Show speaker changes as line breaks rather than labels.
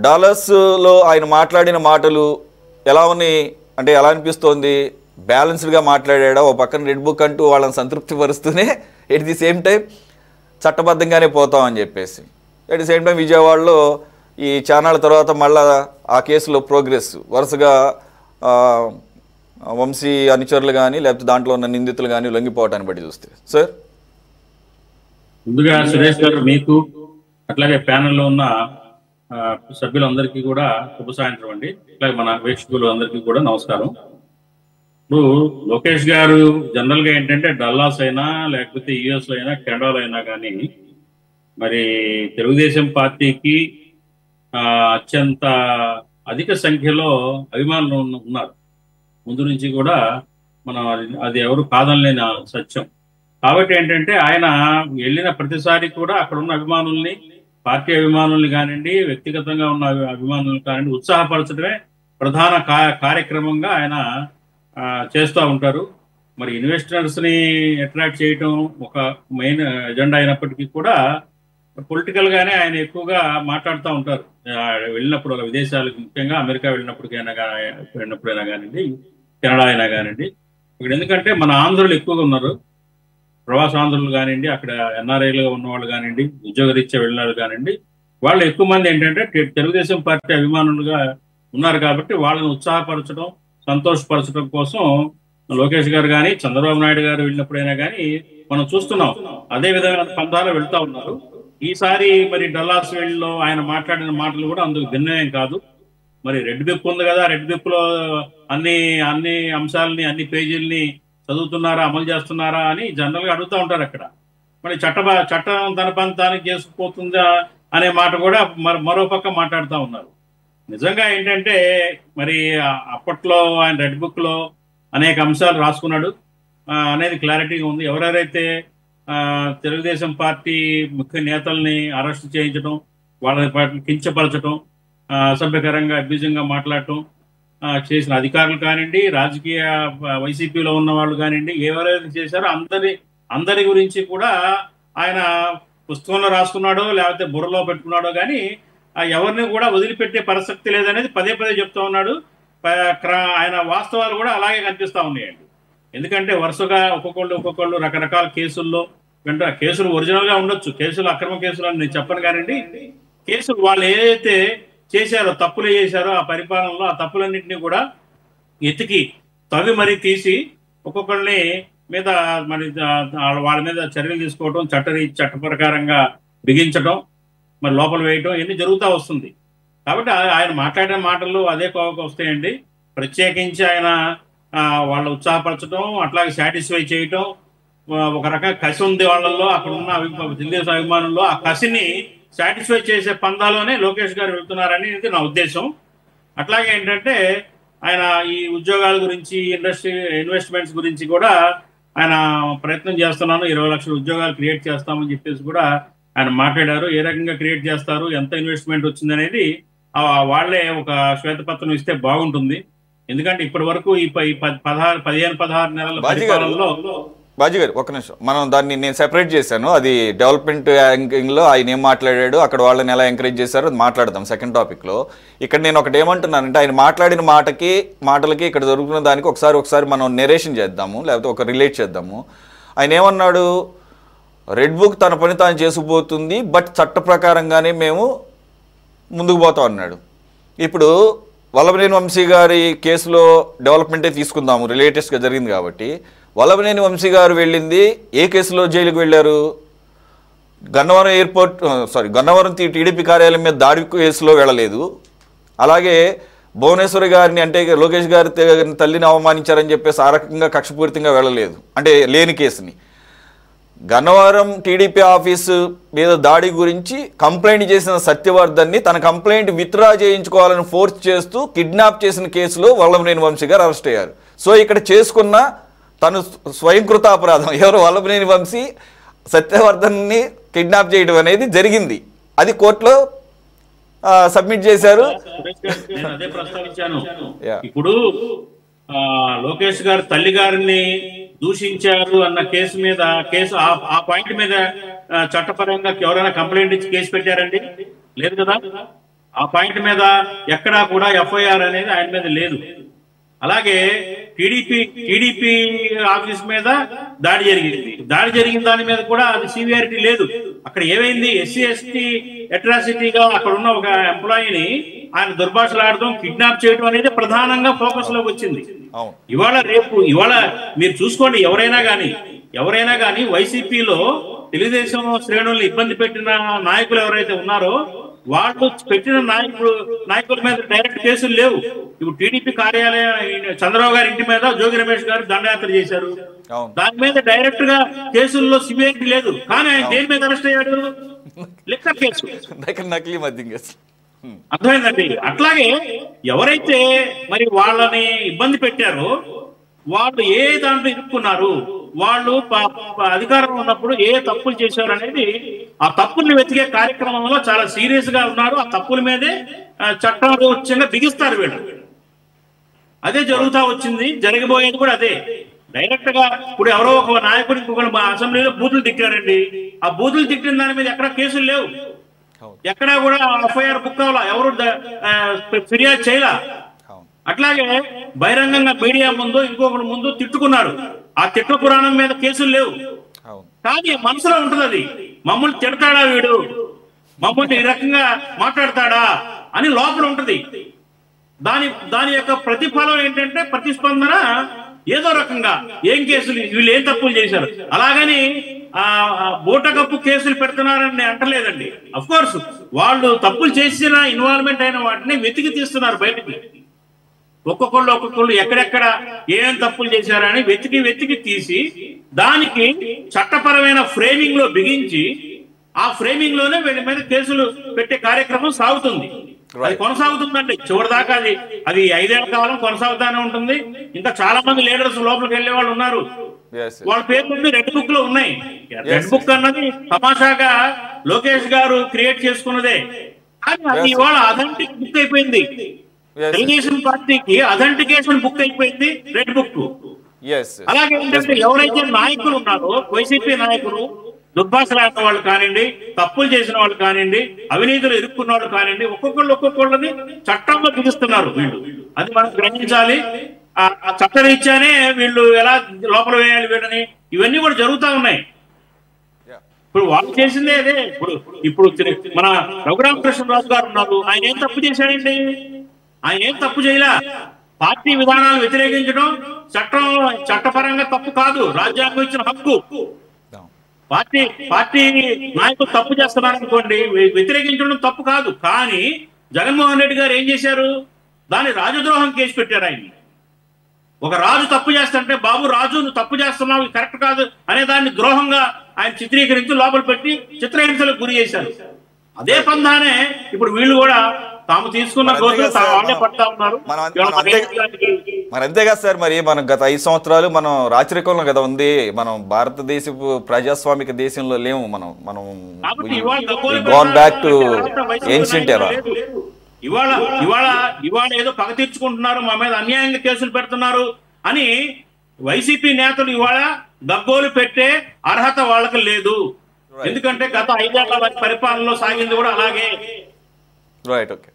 డాలర్స్లో ఆయన మాట్లాడిన మాటలు ఎలా ఉన్నాయి అంటే ఎలా అనిపిస్తోంది? బ్యాలెన్స్డ్గా మాట్లాడా? ఓ పక్కన రెడ్ బుక్ అంటూ వాళ్ళని సంతృప్తి పరుస్తూనే ఎట్ ది సేమ్ టైం చట్టబద్ధంగానే పోతామని చెప్పేసి, ఎట్ ది సేమ్ టైం విజయవాడలో ఈ ఛానల్ తర్వాత మళ్ళా ఆ కేసులో ప్రోగ్రెస్ వరుసగా వంశీ అనుచరులు కానీ లేకపోతే దాంట్లో ఉన్న నిందితులు కానీ లొంగిపోవటాన్ని బట్టి చూస్తే. సార్,
ముందుగా సురేష్ గారు మీకు అట్లాగే ప్యానెల్లో ఉన్న సభ్యులందరికీ కూడా శుభ సాయంత్రం అండి. అట్లాగే మన వీక్షకులు అందరికీ కూడా నమస్కారం. ఇప్పుడు లోకేష్ గారు జనరల్ గా ఏంటంటే డల్లాస్ అయినా లేకపోతే యుఎస్ లో అయినా కెనడాలో అయినా కానీ మరి తెలుగుదేశం పార్టీకి అత్యంత అధిక సంఖ్యలో అభిమానులు ఉన్నారు. ముందు నుంచి కూడా మనం అది ఎవరు కాదనలేని సత్యం. కాబట్టి ఏంటంటే ఆయన వెళ్ళిన ప్రతిసారి కూడా అక్కడ ఉన్న అభిమానుల్ని, పార్టీ అభిమానుల్ని కానివ్వండి, వ్యక్తిగతంగా ఉన్న అభిమానులు కానివ్వండి, ఉత్సాహపరచడమే ప్రధాన కార్యక్రమంగా ఆయన చేస్తూ ఉంటారు. మరి ఇన్వెస్టర్స్ ని అట్రాక్ట్ చేయటం ఒక మెయిన్ ఎజెండా అయినప్పటికీ కూడా పొలిటికల్ గానే ఆయన ఎక్కువగా మాట్లాడుతూ ఉంటారు. వెళ్ళినప్పుడు విదేశాలకు, ముఖ్యంగా అమెరికా వెళ్ళినప్పటికైనా వెళ్ళినప్పుడైనా కానివ్వండి, కెనడా అయినా కానివ్వండి. ఇక్కడ ఎందుకంటే మన ఆంధ్రులు ఎక్కువగా ఉన్నారు, ప్రవాస ఆంధ్రులు కానివ్వండి, అక్కడ ఎన్ఆర్ఐలుగా ఉన్న వాళ్ళు కానివ్వండి, ఉద్యోగరీత్యా వెళ్ళిన వాళ్ళు కానివ్వండి, వాళ్ళు ఎక్కువ మంది ఏంటంటే తెలుగుదేశం పార్టీ అభిమానులుగా ఉన్నారు. కాబట్టి వాళ్ళని ఉత్సాహపరచడం, సంతోషపరచడం కోసం లోకేష్ గారు కానీ చంద్రబాబు నాయుడు గారు వెళ్ళినప్పుడైనా కానీ మనం చూస్తున్నాం. అదే విధమైన పంథాలో వెళ్తా ఉన్నారు. ఈసారి మరి డల్లాస్ వెళ్ళిలో ఆయన మాట్లాడిన మాటలు కూడా అందుకు భిన్నమేం కాదు. మరి రెడ్ బుక్ ఉంది కదా, రెడ్ బుక్ లో అన్ని అంశాలని, అన్ని పేజీలని చదువుతున్నారా, అమలు చేస్తున్నారా అని జనరల్ గా అడుగుతూ ఉంటారు అక్కడ. మరి చట్టం తన పని తానికి చేసుకుపోతుందా అనే మాట కూడా మరో పక్క మాట్లాడుతూ ఉన్నారు. నిజంగా ఏంటంటే మరి అప్పట్లో ఆయన రెడ్ బుక్ లో అనేక అంశాలు రాసుకున్నాడు అనేది క్లారిటీగా ఉంది. ఎవరెవరైతే తెలుగుదేశం పార్టీ ముఖ్య నేతల్ని అరెస్ట్ చేయించడం, వాళ్ళని కించపరచడం, అసభ్యకరంగా అభ్యూజంగా మాట్లాడటం చేసిన అధికారులు కానివ్వండి, రాజకీయ వైసీపీలో ఉన్న వాళ్ళు కానివ్వండి, ఎవరైతే చేశారో అందరి గురించి కూడా ఆయన పుస్తకంలో రాసుకున్నాడో లేకపోతే బుర్రలో పెట్టుకున్నాడో కానీ ఎవరిని కూడా వదిలిపెట్టే పరిస్థితి లేదనేది పదే పదే చెప్తా ఉన్నాడు. ఆయన వాస్తవాలు కూడా అలాగే కనిపిస్తూ ఉన్నాయండి. ఎందుకంటే వరుసగా ఒక్కొక్కళ్ళు రకరకాల కేసుల్లో కేసులు ఒరిజినల్ గా ఉండొచ్చు, కేసులు అక్రమ కేసులు అని నేను చెప్పను కానివ్వండి, కేసులు వాళ్ళు ఏదైతే చేశారో, తప్పులు చేశారో ఆ పరిపాలనలో, ఆ తప్పులన్నింటినీ కూడా ఎతికి తవ్వి మరీ తీసి ఒక్కొక్కరిని మీద మరి వాళ్ళ మీద చర్యలు తీసుకోవడం, చట్ట ప్రకారంగా బిగించడం, మరి లోపల వేయటం ఇవన్నీ జరుగుతూ వస్తుంది. కాబట్టి ఆయన మాట్లాడిన మాటల్లో అదే కోవకు వస్తాయండి. ప్రత్యేకించి ఆయన వాళ్ళ ఉత్సాహపరచడం, అట్లాగే సాటిస్ఫై చేయటం, ఒక రకంగా కసి ఉంది వాళ్ళల్లో, అక్కడ ఉన్న తెలుగుదేశం అభిమానుల్లో ఆ కసిని సాటిస్ఫై చేసే పందాలోనే లోకేష్ గారు వెళ్తున్నారని నా ఉద్దేశం. అట్లాగే ఏంటంటే ఆయన ఈ ఉద్యోగాల గురించి, ఇన్వెస్ట్మెంట్స్ గురించి కూడా ఆయన ప్రయత్నం చేస్తున్నాను, 20 లక్షల ఉద్యోగాలు క్రియేట్ చేస్తామని చెప్పేసి కూడా ఆయన మాట్లాడారు. ఏ రకంగా క్రియేట్ చేస్తారు, ఎంత ఇన్వెస్ట్మెంట్ వచ్చిందనేది వాళ్లే ఒక శ్వేతపత్రం ఇస్తే బాగుంటుంది. ఎందుకంటే ఇప్పటి వరకు ఈ 15-16 నెలల పరిపాలనలో.
బాజీ గారు ఒక్క నిమిషం, మనం దాన్ని నేను సెపరేట్ చేశాను. అది డెవలప్మెంట్ యాంగిల్లో ఆయన ఏం మాట్లాడాడు, అక్కడ వాళ్ళని ఎలా ఎంకరేజ్ చేశారో అది మాట్లాడదాం సెకండ్ టాపిక్లో. ఇక్కడ నేను ఒకటి ఏమంటున్నానంటే ఆయన మాట్లాడిన మాటలకి ఇక్కడ జరుగుతున్న దానికి ఒకసారి మనం నెరేషన్ చేద్దాము, లేకపోతే ఒక రిలేట్ చేద్దాము. ఆయన ఏమన్నాడు, రెడ్ బుక్ తన పని తాను చేసుకుపోతుంది, బట్ చట్ట ప్రకారంగానే మేము ముందుకు పోతాం అన్నాడు. ఇప్పుడు వల్లభనేని వంశీ గారి కేసులో డెవలప్మెంటే తీసుకుందాము, రిలేటెస్ట్గా జరిగింది కాబట్టి. వల్లభనేని వంశీ గారు వెళ్ళింది ఏ కేసులో జైలుకు వెళ్ళారు? గన్నవరం టీడీపీ కార్యాలయం మీద దాడి కేసులో వెళ్ళలేదు. అలాగే భువనేశ్వరి గారిని, అంటే లోకేష్ గారి తల్లిని అవమానించారని చెప్పేసి ఆ రకంగా కక్షపూరితంగా వెళ్ళలేదు, అంటే లేని కేసుని. గన్నవరం టీడీపీ ఆఫీసు మీద దాడి గురించి కంప్లైంట్ చేసిన సత్యవర్ధన్ని తన కంప్లైంట్ విత్డ్రా చేయించుకోవాలని ఫోర్స్ చేస్తూ కిడ్నాప్ చేసిన కేసులో వల్లభనేని వంశీ గారు అరెస్ట్ అయ్యారు. సో ఇక్కడ చేసుకున్న తను స్వయంకృత అపరాధం. ఎవరు? వల్లభనేని వంశీ సత్యవర్ధన్ని కిడ్నాప్ చేయడం అనేది జరిగింది. అది కోర్టులో సబ్మిట్ చేశారు.
అదే ప్రస్తావించాను. ఇప్పుడు లోకేష్ గారు తల్లి గారిని దూషించారు అన్న కేసు ఆ పాయింట్ మీద చట్టపరంగా ఎవరైనా కంప్లైంట్ ఇచ్చి కేసు పెట్టారండి? లేదు కదా. ఆ పాయింట్ మీద ఎక్కడా కూడా ఎఫ్ఐఆర్ అనేది ఆయన మీద లేదు. అలాగే టీడీపీ ఆఫీస్ మీద దాడి జరిగిన దాని మీద కూడా అది సివియారిటీ లేదు. అక్కడ ఏమైంది, ఎస్సీ ఎస్టీ అట్రాసిటీగా అక్కడ ఉన్న ఒక ఎంప్లాయీని ఆయన దుర్భాషలాడడం, కిడ్నాప్ చేయడం అనేది ప్రధానంగా ఫోకస్ లోకి వచ్చింది. ఇవాళ మీరు చూసుకోండి, ఎవరైనా కానీ వైసీపీలో తెలుగుదేశం శ్రేణుల్ని ఇబ్బంది పెట్టిన నాయకులు ఎవరైతే ఉన్నారో వాళ్ళు పెట్టిన నాయకుల మీద డైరెక్ట్ కేసులు లేవు. ఇప్పుడు టీడీపీ కార్యాలయం చంద్రబాబు గారి ఇంటి మీద జోగి రమేష్ గారు దండయాత్ర చేశారు, దాని మీద డైరెక్ట్ గా కేసుల్లో సివియారిటీ లేదు. కానీ ఆయన దేని మీద అరెస్ట్ అయ్యాడు? లిక్కర్ కేసు,
నకిలీ మద్యం కేసు.
అర్థమైందండి. అట్లాగే ఎవరైతే మరి వాళ్ళని ఇబ్బంది పెట్టారో వాళ్ళు ఏ దాంట్లో ఇరుక్కున్నారు, వాళ్ళు అధికారంలో ఉన్నప్పుడు ఏ తప్పులు చేశారు అనేది ఆ తప్పుల్ని వెతికే కార్యక్రమంలో చాలా సీరియస్ గా ఉన్నారు. ఆ తప్పుల మీదే చట్టంగా బిగిస్తారు వీళ్ళు. అదే జరుగుతా వచ్చింది, జరగబోయేది కూడా అదే. డైరెక్ట్ గా ఇప్పుడు ఎవరో ఒక నాయకుడు ఇంకొకరు అసెంబ్లీలో బూతులు తిట్టారండి, ఆ బూతులు తిట్టిన దాని మీద ఎక్కడ కేసులు లేవు, ఎక్కడా కూడా ఎఫ్ఐఆర్ బుక్ అవ్వాలా, ఎవరు ఫిర్యాదు చేయాల. అట్లాగే బహిరంగంగా మీడియా ముందు ఇంకొకరి ముందు తిట్టుకున్నారు, ఆ తిట్ల పురాణం మీద కేసులు లేవు. కానీ మనసులో ఉంటుంది అది, మమ్మల్ని తిడతాడా వీడు, మమ్మల్ని ఈ రకంగా మాట్లాడతాడా అని లోపల ఉంటుంది. దాని యొక్క ప్రతిఫలం ఏంటంటే ప్రతిస్పందన ఏదో రకంగా ఏం కేసులు, వీళ్ళు ఏం తప్పులు చేశారు. అలాగని బూటకప్పు కేసులు పెడుతున్నారని అంటలేదండి. అఫ్ కోర్స్ వాళ్ళు తప్పులు చేసిన ఇన్వాల్వ్మెంట్ అయిన వాటిని వెతికి తీస్తున్నారు బయటకి. ఒక్కొక్కళ్ళు ఎక్కడెక్కడ ఏం తప్పులు చేశారని వెతికి తీసి దానికి చట్టపరమైన ఫ్రేమింగ్ లో బిగించి ఆ ఫ్రేమింగ్ లోనే వీళ్ళ మీద కేసులు పెట్టే కార్యక్రమం సాగుతుంది. అది కొనసాగుతుందండి చివరిదాకా. అది 5 ఏళ్ల కాలం కొనసాగుతానే ఉంటుంది. ఇంకా చాలా మంది లీడర్స్ లోపలికి వెళ్లే వాళ్ళు ఉన్నారు, వాళ్ళ పేర్లు రెడ్ బుక్ లో ఉన్నాయి. రెడ్ బుక్ అన్నది తమాషాగా లోకేష్ గారు క్రియేట్ చేసుకున్నదే, కానీ అది ఇవాళ అథెంటిక్ బుక్ అయిపోయింది. తెలుగుదేశం పార్టీకి అథెంటికేషన్ బుక్ అయిపోయింది రెడ్ బుక్. అలాగే ఏంటంటే ఎవరైతే నాయకులు ఉన్నారో వైసీపీ నాయకులు, దుర్భాషలాడిన వాళ్ళు కానివ్వండి, తప్పులు చేసిన వాళ్ళు కానివ్వండి, అవినీతులు ఇరుక్కున్న వాళ్ళు కానివ్వండి, ఒక్కొక్కళ్ళని చట్టంలో బిగిస్తున్నారు వీళ్ళు. అది మనం గ్రహించాలి. ఆ చట్టరీత్యానే వీళ్ళు ఎలా లోపల వేయాలి వీళ్ళని, ఇవన్నీ కూడా జరుగుతూ ఉన్నాయి. ఇప్పుడు వాళ్ళు చేసిందే అదే. ఇప్పుడు మన రఘురామకృష్ణరాజు గారు ఉన్నారు, ఆయన ఏం తప్పు చేశాడండి? ఆయన ఏం తప్పు చేయలే. పార్టీ విధానాలు వ్యతిరేకించడం చట్టపరంగా తప్పు కాదు, రాజ్యాంగం ఇచ్చిన హక్కు. పార్టీ నాయకులు తప్పు చేస్తున్నారనుకోండి, వ్యతిరేకించడం తప్పు కాదు. కానీ జగన్మోహన్ రెడ్డి గారు ఏం చేశారు? దాన్ని రాజద్రోహం కేసు పెట్టారు. ఆయన ఒక రాజు తప్పు చేస్తుంటే, బాబు రాజు నువ్వు తప్పు చేస్తున్నావు, కరెక్ట్ కాదు అనే దాన్ని ద్రోహంగా ఆయన చిత్రీకరించి లోపల పెట్టి చిత్రహింసలకు గురి చేశారు. అదే పందానే ఇప్పుడు వీళ్ళు కూడా తాము తీసుకున్న వాళ్ళే పడతా ఉన్నారు.
మరి అంతేగా సార్, మరి మనం గత 5 సంవత్సరాలు మనం రాచరికంలో కదా ఉంది, మనం భారతదేశపు ప్రజాస్వామిక దేశంలో లేము. మనం గోన్ బ్యాక్ టు ఏన్షియంట్ ఎరా.
ఇవాళ ఏదో పగ తీర్చుకుంటున్నారు, మా మీద అన్యాయంగా కేసులు పెడుతున్నారు అని వైసీపీ నేతలు ఇవాళ గగ్గోలు పెట్టే అర్హత వాళ్ళకి లేదు. ఎందుకంటే గత 5 ఏళ్ల పరిపాలనలో సాగింది కూడా అలాగే.
Right, okay.